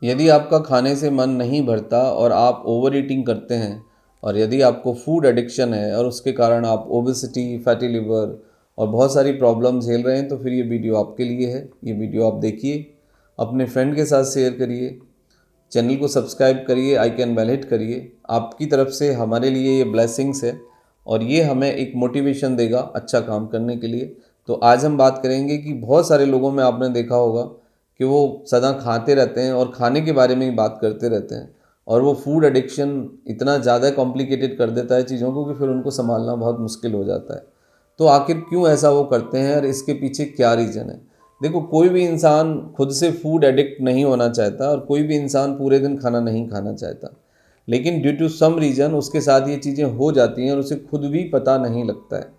यदि आपका खाने से मन नहीं भरता और आप ओवर ईटिंग करते हैं और यदि आपको फूड एडिक्शन है और उसके कारण आप ओबेसिटी, फैटी लिवर और बहुत सारी प्रॉब्लम झेल रहे हैं, तो फिर ये वीडियो आपके लिए है। ये वीडियो आप देखिए, अपने फ्रेंड के साथ शेयर करिए, चैनल को सब्सक्राइब करिए, आइकन बेल हिट करिए। आपकी तरफ से हमारे लिए ये ब्लेसिंग्स है और ये हमें एक मोटिवेशन देगा अच्छा काम करने के लिए। तो आज हम बात करेंगे कि बहुत सारे लोगों में आपने देखा होगा कि वो सदा खाते रहते हैं और खाने के बारे में ही बात करते रहते हैं और वो फूड एडिक्शन इतना ज़्यादा कॉम्प्लिकेटेड कर देता है चीज़ों को कि फिर उनको संभालना बहुत मुश्किल हो जाता है। तो आखिर क्यों ऐसा वो करते हैं और इसके पीछे क्या रीज़न है? देखो, कोई भी इंसान खुद से फूड एडिक्ट नहीं होना चाहता और कोई भी इंसान पूरे दिन खाना नहीं खाना चाहता, लेकिन ड्यू टू सम रीज़न उसके साथ ये चीज़ें हो जाती हैं और उसे खुद भी पता नहीं लगता है।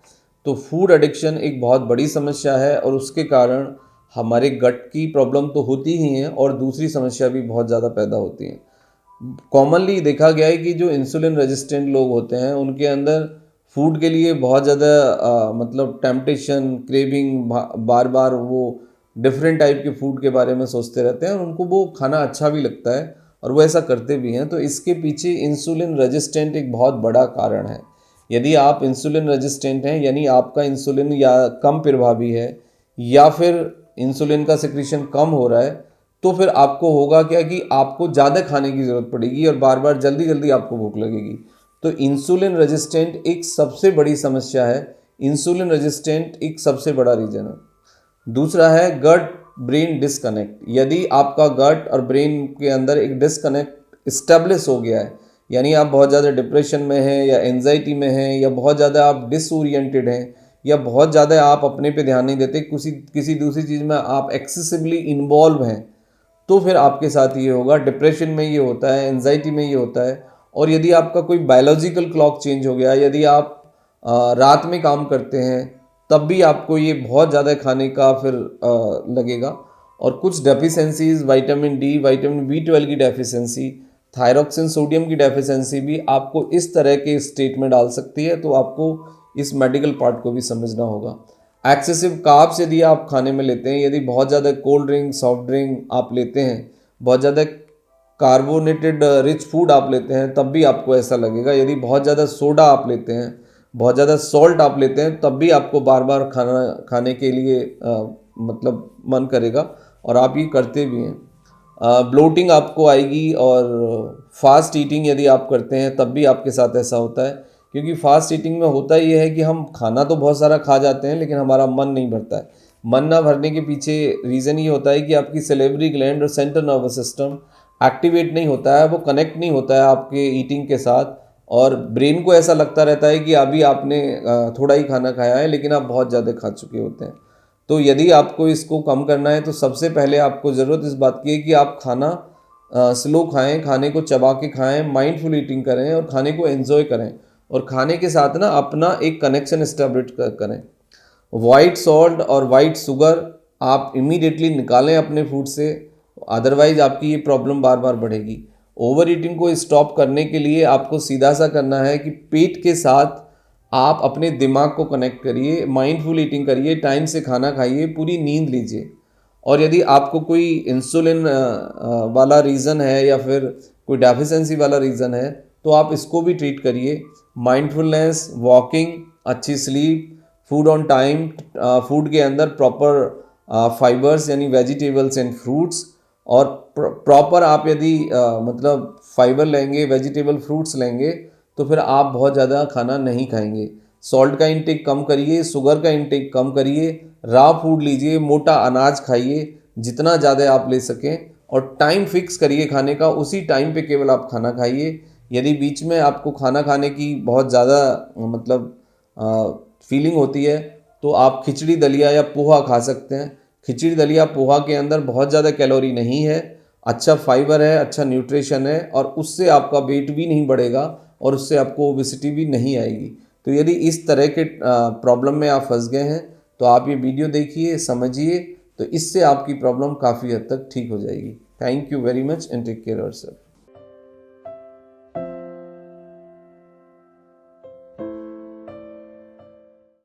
तो फूड एडिक्शन एक बहुत बड़ी समस्या है और उसके कारण हमारे गट की प्रॉब्लम तो होती ही है और दूसरी समस्या भी बहुत ज़्यादा पैदा होती है। कॉमनली देखा गया है कि जो इंसुलिन रेजिस्टेंट लोग होते हैं उनके अंदर फूड के लिए बहुत ज़्यादा मतलब टेम्पटेशन, क्रेविंग, बार बार वो डिफरेंट टाइप के फूड के बारे में सोचते रहते हैं और उनको वो खाना अच्छा भी लगता है और वो ऐसा करते भी हैं। तो इसके पीछे इंसुलिन रेजिस्टेंट एक बहुत बड़ा कारण है। यदि आप इंसुलिन रेजिस्टेंट हैं, यानी आपका इंसुलिन या कम प्रभावी है या फिर इंसुलिन का सिक्रीशन कम हो रहा है, तो फिर आपको होगा क्या कि आपको ज़्यादा खाने की ज़रूरत पड़ेगी और बार बार जल्दी जल्दी आपको भूख लगेगी। तो इंसुलिन रेजिस्टेंट एक सबसे बड़ी समस्या है। इंसुलिन रेजिस्टेंट एक सबसे बड़ा रीज़न है। दूसरा है गट ब्रेन डिस्कनेक्ट। यदि आपका गट और ब्रेन के अंदर एक डिस्कनेक्ट इस्टेब्लिश हो गया है, यानी आप बहुत ज़्यादा डिप्रेशन में हैं या एंजाइटी में हैं या बहुत ज़्यादा आप डिसओरिएंटेड हैं या बहुत ज़्यादा आप अपने पे ध्यान नहीं देते, किसी दूसरी चीज़ में आप एक्सेसिवली इन्वॉल्व हैं, तो फिर आपके साथ ये होगा। डिप्रेशन में ये होता है, एंजाइटी में ये होता है। और यदि आपका कोई बायोलॉजिकल क्लॉक चेंज हो गया, यदि आप रात में काम करते हैं, तब भी आपको ये बहुत ज़्यादा खाने का फिर लगेगा। और कुछ deficiencies, vitamin D, vitamin B12 की डेफिशिएंसी, थायरॉक्सिन, सोडियम की डेफिशिएंसी भी आपको इस तरह के स्टेट में डाल सकती है। तो आपको इस मेडिकल पार्ट को भी समझना होगा। एक्सेसिव कार्ब्स यदि आप खाने में लेते हैं, यदि बहुत ज़्यादा कोल्ड ड्रिंक, सॉफ्ट ड्रिंक आप लेते हैं, बहुत ज़्यादा कार्बोनेटेड रिच फूड आप लेते हैं, तब भी आपको ऐसा लगेगा। यदि बहुत ज़्यादा सोडा आप लेते हैं, बहुत ज़्यादा सॉल्ट आप लेते हैं, तब भी आपको बार बार खाना खाने के लिए मतलब मन करेगा और आप ये करते भी हैं। ब्लोटिंग आपको आएगी और फास्ट ईटिंग यदि आप करते हैं तब भी आपके साथ ऐसा होता है, क्योंकि फास्ट ईटिंग में होता ये है कि हम खाना तो बहुत सारा खा जाते हैं लेकिन हमारा मन नहीं भरता है। मन ना भरने के पीछे रीज़न ये होता है कि आपकी सेलेब्री ग्लैंड और सेंट्रल नर्वस सिस्टम एक्टिवेट नहीं होता है, वो कनेक्ट नहीं होता है आपके ईटिंग के साथ। और ब्रेन को ऐसा लगता रहता है कि अभी आपने थोड़ा ही खाना खाया है लेकिन आप बहुत ज़्यादा खा चुके होते हैं। तो यदि आपको इसको कम करना है तो सबसे पहले आपको ज़रूरत इस बात की है कि आप खाना स्लो खाएं, खाने को चबा के खाएं, माइंडफुल ईटिंग करें और खाने को एंजॉय करें और खाने के साथ ना अपना एक कनेक्शन एस्टेब्लिश करें। वाइट सॉल्ट और वाइट शुगर आप इमीडिएटली निकालें अपने फूड से, अदरवाइज आपकी ये प्रॉब्लम बार बार बढ़ेगी। ओवर ईटिंग को स्टॉप करने के लिए आपको सीधा सा करना है कि पेट के साथ आप अपने दिमाग को कनेक्ट करिए, माइंडफुल ईटिंग करिए, टाइम से खाना खाइए, पूरी नींद लीजिए। और यदि आपको कोई इंसुलिन वाला रीज़न है या फिर कोई डेफिशिएंसी वाला रीज़न है तो आप इसको भी ट्रीट करिए। माइंडफुलनेस, वॉकिंग, अच्छी sleep, food on time, food के अंदर प्रॉपर फाइबर्स यानी वेजिटेबल्स एंड फ्रूट्स, और प्रॉपर आप यदि मतलब फाइबर लेंगे, वेजिटेबल फ्रूट्स लेंगे, तो फिर आप बहुत ज़्यादा खाना नहीं खाएंगे। सॉल्ट का इंटेक कम करिए, शुगर का इंटेक कम करिए, रॉ फूड लीजिए, मोटा अनाज खाइए जितना ज़्यादा आप ले सकें, और टाइम फिक्स करिए खाने का, उसी टाइम पे केवल आप खाना खाइए। यदि बीच में आपको खाना खाने की बहुत ज़्यादा मतलब फीलिंग होती है तो आप खिचड़ी दलिया या पोहा खा सकते हैं। खिचड़ी दलिया पोहा के अंदर बहुत ज़्यादा कैलोरी नहीं है, अच्छा फाइबर है, अच्छा न्यूट्रिशन है और उससे आपका वेट भी नहीं बढ़ेगा और उससे आपको ओबेसिटी भी नहीं आएगी। तो यदि इस तरह के प्रॉब्लम में आप फंस गए हैं तो आप ये वीडियो देखिए, समझिए, तो इससे आपकी प्रॉब्लम काफ़ी हद तक ठीक हो जाएगी। Thank you very much and take care yourself.